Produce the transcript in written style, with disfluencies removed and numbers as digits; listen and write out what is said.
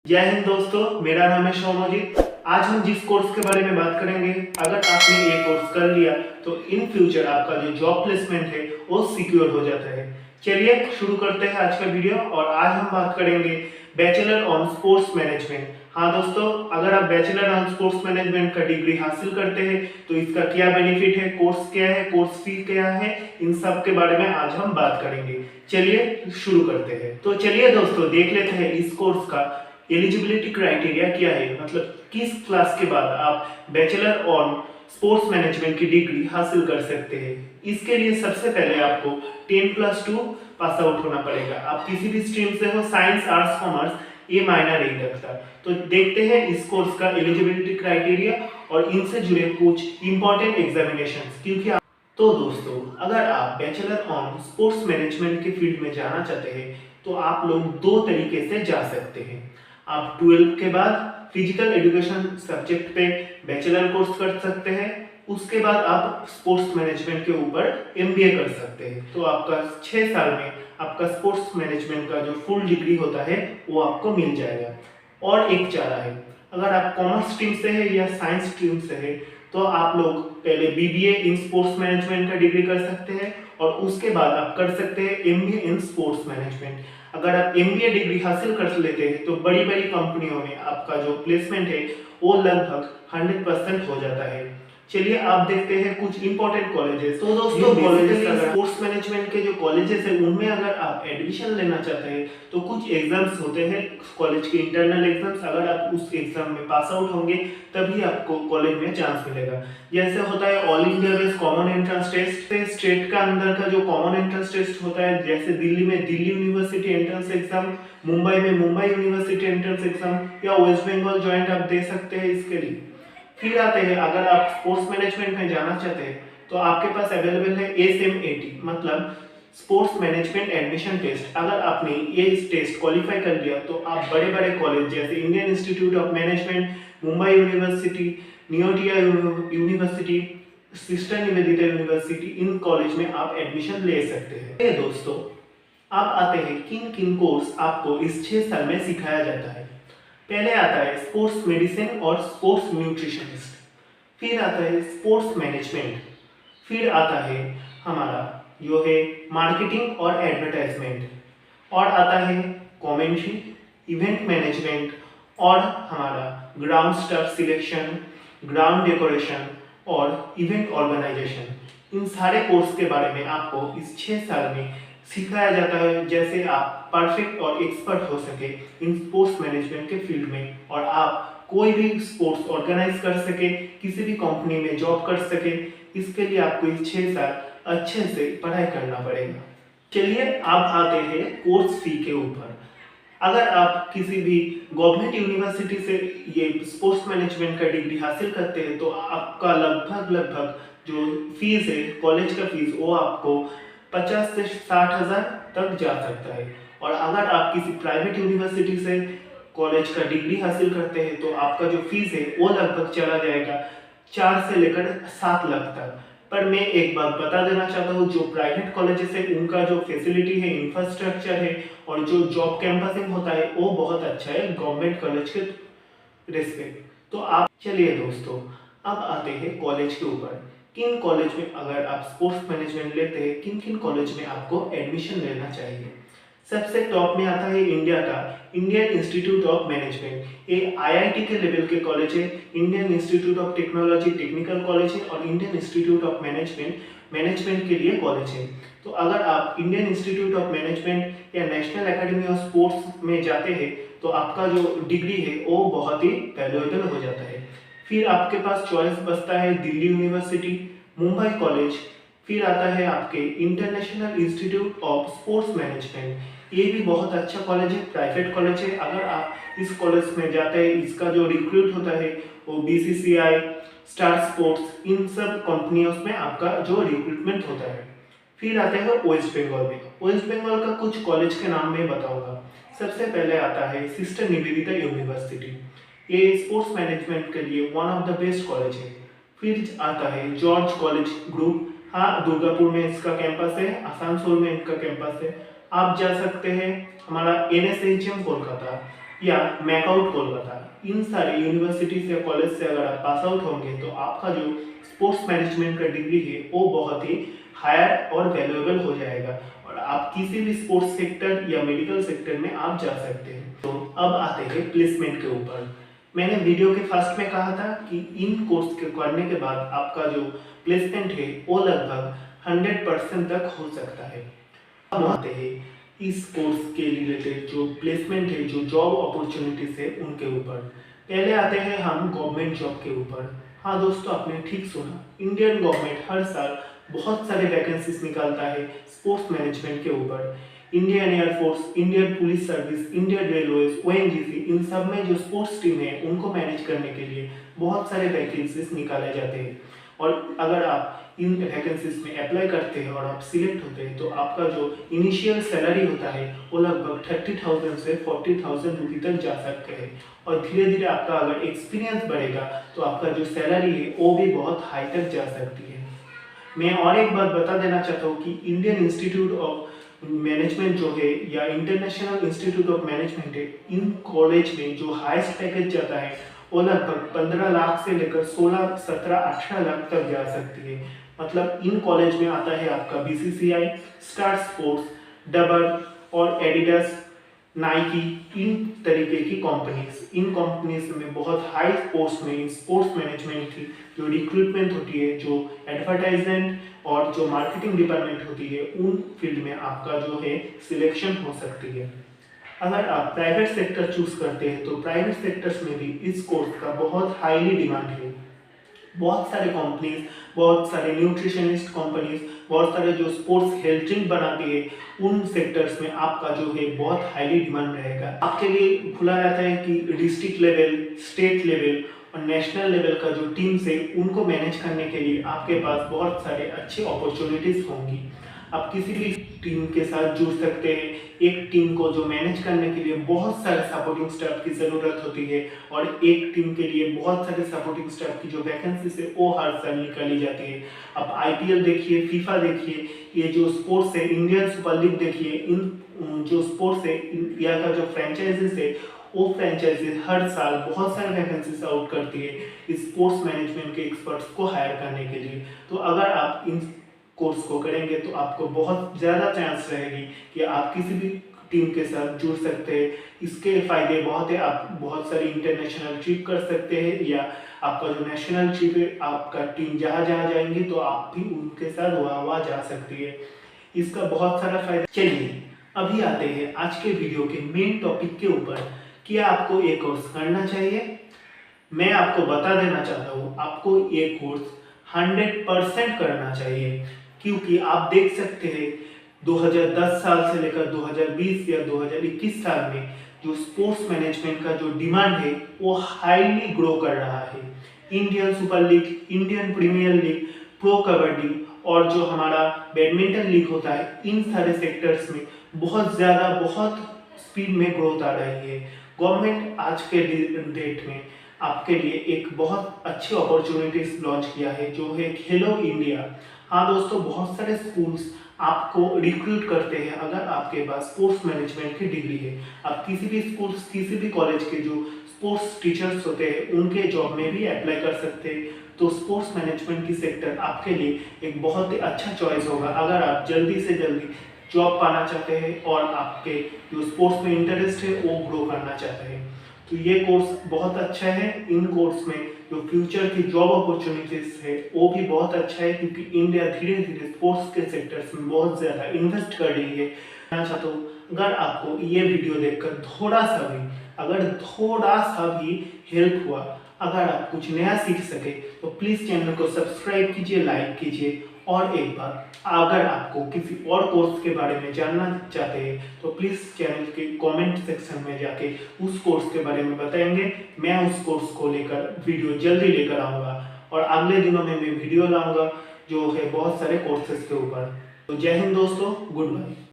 जय हिंद दोस्तों, मेरा नाम है शौमोजित। आज हम जिस कोर्स के बारे में बात करेंगे, अगर आपने ये कोर्स कर लिया तो इन फ्यूचर आपका जो जॉब प्लेसमेंट है वो सिक्योर हो जाता है। चलिए शुरू करते हैं आज का वीडियो। और आज हम बात करेंगे बैचलर ऑन स्पोर्ट्स मैनेजमेंट। हाँ दोस्तों, अगर आप बैचलर ऑन स्पोर्ट्स मैनेजमेंट का डिग्री हासिल करते हैं तो इसका क्या बेनिफिट है, कोर्स क्या है, कोर्स फी क्या है, इन सब के बारे में आज हम बात करेंगे। चलिए शुरू करते हैं। तो चलिए दोस्तों, देख लेते हैं इस कोर्स का एलिजिबिलिटी क्राइटेरिया क्या है, मतलब किस क्लास के बाद आप बैचलर ऑन स्पोर्ट्स मैनेजमेंट की डिग्री हासिल कर सकते हैं। इसके लिए सबसे पहले आपको 10+2 पास आउट होना पड़ेगा। आप किसी भी स्ट्रीम से हो, साइंस, आर्ट्स, कॉमर्स, ये मायना नहीं रखता। तो देखते हैं इस कोर्स का एलिजिबिलिटी क्राइटेरिया और इनसे जुड़े कुछ इंपॉर्टेंट एग्जामिनेशंस। क्योंकि तो दोस्तों, अगर आप बैचलर ऑन स्पोर्ट्स मैनेजमेंट के फील्ड में जाना चाहते हैं तो आप लोग दो तरीके से जा सकते हैं। आप 12 के बाद फिजिकल एजुकेशन सब्जेक्ट पे बैचलर कोर्स कर सकते हैं। उसके बाद आप स्पोर्ट्स मैनेजमेंट के ऊपर एमबीए कर सकते हैं। तो आपका 6 साल में आपका स्पोर्ट्स मैनेजमेंट का जो फुल डिग्री होता है वो आपको मिल जाएगा। और एक चारा है, अगर आप कॉमर्स स्ट्रीम से है या साइंस स्ट्रीम से है तो आप लोग पहले बीबीए इन स्पोर्ट्स मैनेजमेंट का डिग्री कर सकते हैं और उसके बाद आप कर सकते हैं एमबीए इन स्पोर्ट्स मैनेजमेंट। अगर आप एमबीए डिग्री हासिल कर लेते हैं तो बड़ी बड़ी कंपनियों में आपका जो प्लेसमेंट है वो लगभग 100% हो जाता है। चलिए आप देखते हैं कुछ इंपॉर्टेंट कॉलेजेस। तो दोस्तों, कॉलेजेस स्पोर्ट्स मैनेजमेंट के जो कॉलेजेस है उनमें अगर आप एडमिशन लेना चाहते हैं तो कुछ एग्जाम्स होते हैं, कॉलेज के इंटरनल एग्जाम्स। अगर आप उस एग्जाम में पास आउट होंगे तभी आपको कॉलेज में चांस मिलेगा। जैसे होता है all India based common entrance test, state का अंदर का जो कॉमन एंट्रेंस टेस्ट होता है, जैसे दिल्ली में Delhi university entrance exam, Mumbai में मुंबई यूनिवर्सिटी एंट्रेंस एग्जाम, या वेस्ट बंगाल जॉइंट आप दे सकते हैं इसके लिए। फिर आते हैं, अगर आप स्पोर्ट्स मैनेजमेंट में जाना चाहते हैं तो आपके पास अवेलेबल है SMAT, मतलब स्पोर्ट्स मैनेजमेंट एडमिशन टेस्ट। अगर आपने ये टेस्ट क्वालिफाई कर लिया तो आप बड़े बड़े कॉलेज जैसे Indian institute of management, Mumbai university, Neotia university, sister Nivedita university, इन कॉलेज में आप एडमिशन ले सकते हैं। दोस्तों, अब आते हैं किन किन कोर्स आपको इस 6 साल में सिखाया जाता है। पहले आता है स्पोर्ट्स मेडिसिन और स्पोर्ट्स न्यूट्रिशनिस्ट, फिर आता है स्पोर्ट्स मैनेजमेंट, फिर आता है हमारा जो है मार्केटिंग और एडवर्टाइजमेंट, और आता है कमेंट्री, इवेंट मैनेजमेंट, और हमारा ground staff selection, ground decoration और इवेंट ऑर्गेनाइजेशन। इन सारे कोर्स के बारे में आपको इस 6 साल में सिखाया जाता है, जैसे आप परफेक्ट और एक्सपर्ट हो सके इन स्पोर्ट्स मैनेजमेंट के फील्ड में और आप कोई भी स्पोर्ट्स ऑर्गेनाइज कर सके, किसी भी कंपनी में जॉब कर सके। इसके लिए आपको इस 6 साल अच्छे से पढ़ाई करना पड़ेगा। चलिए अब आते हैं कोर्स फी के ऊपर। अगर आप किसी भी गवर्नमेंट यूनिवर्सिटी से ये स्पोर्ट्स मैनेजमेंट का डिग्री हासिल करते हैं तो आपका लगभग जो फीस है, कॉलेज का फीस, वो आपको 50 से 60 हजार तक जा सकता है। और अगर आप किसी प्राइवेट यूनिवर्सिटी से कॉलेज का डिग्री हासिल करते हैं तो आपका जो फीस है वो लगभग चला जाएगा 4 से लेकर 7 लाख तक। पर मैं एक बात बता देना चाहता हूँ, जो प्राइवेट कॉलेजेस है उनका जो फैसिलिटी है, इंफ्रास्ट्रक्चर है और जो जॉब कैंपसिंग होता है वो बहुत अच्छा है गवर्नमेंट कॉलेज के रिस्पेक्ट। तो आप चलिए दोस्तों, अब आते हैं कॉलेज के ऊपर। किन कॉलेज में अगर आप स्पोर्ट्स मैनेजमेंट लेते हैं, किन किन कॉलेज में आपको एडमिशन लेना चाहिए। सबसे टॉप में आता है इंडिया का इंडियन इंस्टीट्यूट ऑफ मैनेजमेंट। ये आईआईटी के लेवल के कॉलेज है। Indian institute of technology technical college है और इंडियन इंस्टीट्यूट ऑफ मैनेजमेंट के लिए कॉलेज है। तो अगर आप इंडियन इंस्टीट्यूट ऑफ मैनेजमेंट या नेशनल एकेडमी ऑफ स्पोर्ट्स में जाते हैं तो आपका जो डिग्री है वो बहुत ही वैल्यूएबल हो जाता है। फिर आपके पास चॉइस बचता है दिल्ली यूनिवर्सिटी, मुंबई कॉलेज, फिर आता है आपके international institute of sports management. ये भी बहुत अच्छा कॉलेज है, प्राइवेट कॉलेज है। अगर आप इस कॉलेज में जाते हैं, इसका जो रिक्रूट होता है वो BCCI, स्टार स्पोर्ट्स, इन सब कंपनियों में आपका जो रिक्रूटमेंट होता है। फिर आते हैं वेस्ट बंगाल में। वेस्ट बंगाल का कुछ कॉलेज के नाम मैं बताऊंगा। सबसे पहले आता है सिस्टर निवेदिता यूनिवर्सिटी। ये स्पोर्ट्स मैनेजमेंट के लिए one of the best college है। फिर आता है जॉर्ज कॉलेज ग्रुप। हाँ, दुर्गापुर में इसका कैंपस है, आसनसोल में इनका कैंपस है। आप जा सकते हैं हमारा NSHM कोलकाता। या मैकआउट कोलकाता, इन सारे यूनिवर्सिटी से कॉलेज से अगर आप पास आउट होंगे तो आपका जो स्पोर्ट्स मैनेजमेंट का डिग्री है वो बहुत ही हायर और वैल्यूएबल हो जाएगा और आप किसी भी स्पोर्ट्स सेक्टर या मेडिकल सेक्टर में आप जा सकते हैं। तो अब आते हैं प्लेसमेंट के ऊपर। मैंने वीडियो के फर्स्ट में कहा था कि इन कोर्स के करने के बाद आपका जो प्लेसमेंट है वो लगभग 100% तक हो सकता है। अब आते हैं इस कोर्स के रिलेटेड जो प्लेसमेंट है, जो जॉब अपॉर्चुनिटीज है उनके ऊपर। पहले आते हैं हम गवर्नमेंट जॉब के ऊपर। हाँ दोस्तों, आपने ठीक सुना, इंडियन गवर्नमेंट हर साल बहुत सारे वैकेंसीज निकालता है स्पोर्ट्स मैनेजमेंट के ऊपर। Indian air force, Indian police service, Indian railways, ONGC, इन सब में जो स्पोर्ट्स टीम है उनको मैनेज करने के लिए बहुत सारे वैकेंसीज निकाले जाते हैं। और अगर आप इन वैकेंसीज में अप्लाई करते हैं और आप सिलेक्ट होते हैं तो आपका जो इनिशियल सैलरी होता है वो लगभग 30,000 से 40,000 रुपये तक जा सकते हैं। और धीरे धीरे आपका अगर एक्सपीरियंस बढ़ेगा तो आपका जो सैलरी है वो भी बहुत हाई तक जा सकती है। मैं और एक बात बता देना चाहता हूँ कि इंडियन इंस्टीट्यूट ऑफ मैनेजमेंट जो है या इंटरनेशनल इंस्टीट्यूट ऑफ मैनेजमेंट है, इन कॉलेज में जो हाईएस्ट पैकेज जाता है वो लगभग 15 लाख से लेकर 16, 17, 18 लाख तक जा सकती है। मतलब इन कॉलेज में आता है आपका बीसीसीआई, स्टार स्पोर्ट्स, डबर और एडिडास, नाइकी, इन तरीके की कंपनीज। इन कंपनीज में बहुत हाई पोस्ट में स्पोर्ट्स मैनेजमेंट की जो रिक्रूटमेंट होती है, जो एडवर्टाइजमेंट और जो मार्केटिंग डिपार्टमेंट होती है, उन फील्ड में आपका जो है सिलेक्शन हो सकती है। अगर आप प्राइवेट सेक्टर चूज करते हैं तो प्राइवेट सेक्टर्स में भी इस कोर्स का बहुत हाईली डिमांड है। बहुत सारे कंपनीज, बहुत सारे न्यूट्रिशनिस्ट कंपनीज, बहुत सारे जो स्पोर्ट्स हेल्थ ड्रिंक बनाती है, उन सेक्टर्स में आपका जो है बहुत हाईली डिमांड रहेगा। आपके लिए खुला रहता है कि डिस्ट्रिक्ट लेवल, स्टेट लेवल और नेशनल लेवल का जो टीम्स है उनको मैनेज करने के लिए आपके पास बहुत सारे अच्छे अपॉर्चुनिटीज होंगी। आप किसी भी टीम के साथ जुड़ सकते हैं। एक टीम को जो मैनेज करने के लिए बहुत सारे सपोर्टिंग स्टाफ की ज़रूरत होती है और एक टीम के लिए बहुत सारे सपोर्टिंग स्टाफ की जो वैकेंसी है वो हर साल निकाली जाती है। आप आईपीएल देखिए, फीफा देखिए, ये जो स्पोर्ट्स है, इंडियन सुपर लीग देखिए, इन जो स्पोर्ट्स है, इंडिया का जो फ्रेंचाइजीज है वो फ्रेंचाइजी हर साल बहुत सारे वैकेंसीज आउट करती है स्पोर्ट्स मैनेजमेंट के एक्सपर्ट्स को हायर करने के लिए। तो अगर आप इन कोर्स को करेंगे तो आपको बहुत ज़्यादा चांस रहेगी कि आप किसी भी टीम के साथ जुड़ सकते हैं। इसके फायदे बहुत है, आप बहुत सारी इंटरनेशनल ट्रिप कर सकते हैं या आपका जो नेशनल ट्रिप है, आपका टीम जहाँ जहाँ जाएंगे तो आप भी उनके साथ वहाँ जा सकती है। इसका बहुत सारा फायदा। चलिए अभी आते हैं आज के वीडियो के मेन टॉपिक के ऊपर। क्या आपको ये कोर्स करना चाहिए? मैं आपको बता देना चाहता हूँ, आपको ये कोर्स 100% करना चाहिए, क्योंकि आप देख सकते हैं 2010 साल से लेकर 2020 या 2021 साल में जो स्पोर्ट्स मैनेजमेंट का जो डिमांड है वो हाईली ग्रो कर रहा है। Indian super league, Indian premier league, pro kabaddi और जो हमारा बैडमिंटन लीग होता है, इन सारे सेक्टर्स में बहुत ज़्यादा, बहुत स्पीड में ग्रोथ आ रही है। गवर्नमेंट आज के डेट में आपके लिए एक बहुत अच्छी अपॉर्चुनिटीज लॉन्च किया है जो है खेलो इंडिया। हाँ दोस्तों, बहुत सारे स्कूल्स आपको रिक्रूट करते हैं अगर आपके पास स्पोर्ट्स मैनेजमेंट की डिग्री है। आप किसी भी स्कूल्स, किसी भी कॉलेज के जो स्पोर्ट्स टीचर्स होते हैं उनके जॉब में भी अप्लाई कर सकते हैं। तो स्पोर्ट्स मैनेजमेंट की सेक्टर आपके लिए एक बहुत ही अच्छा चॉइस होगा अगर आप जल्दी से जल्दी जॉब पाना चाहते हैं और आपके जो स्पोर्ट्स में इंटरेस्ट है वो ग्रो करना चाहते हैं। तो ये कोर्स बहुत अच्छा है। इन कोर्स में जो फ्यूचर की जॉब अपॉर्चुनिटीज है वो भी बहुत अच्छा है, क्योंकि इंडिया धीरे धीरे स्पोर्ट्स के सेक्टर्स में बहुत ज़्यादा इन्वेस्ट कर रही है। मैं चाहता हूँ अगर आपको ये वीडियो देखकर थोड़ा सा भी हेल्प हुआ, अगर आप कुछ नया सीख सके तो प्लीज़ चैनल को सब्सक्राइब कीजिए, लाइक कीजिए। और एक बात, अगर आपको किसी और कोर्स के बारे में जानना चाहते हैं तो प्लीज़ चैनल के कमेंट सेक्शन में जाके उस कोर्स के बारे में बताएंगे। मैं उस कोर्स को लेकर वीडियो जल्दी लेकर आऊँगा और अगले दिनों में मैं वीडियो लाऊंगा जो है बहुत सारे कोर्सेज के ऊपर। तो जय हिंद दोस्तों, गुड बाय।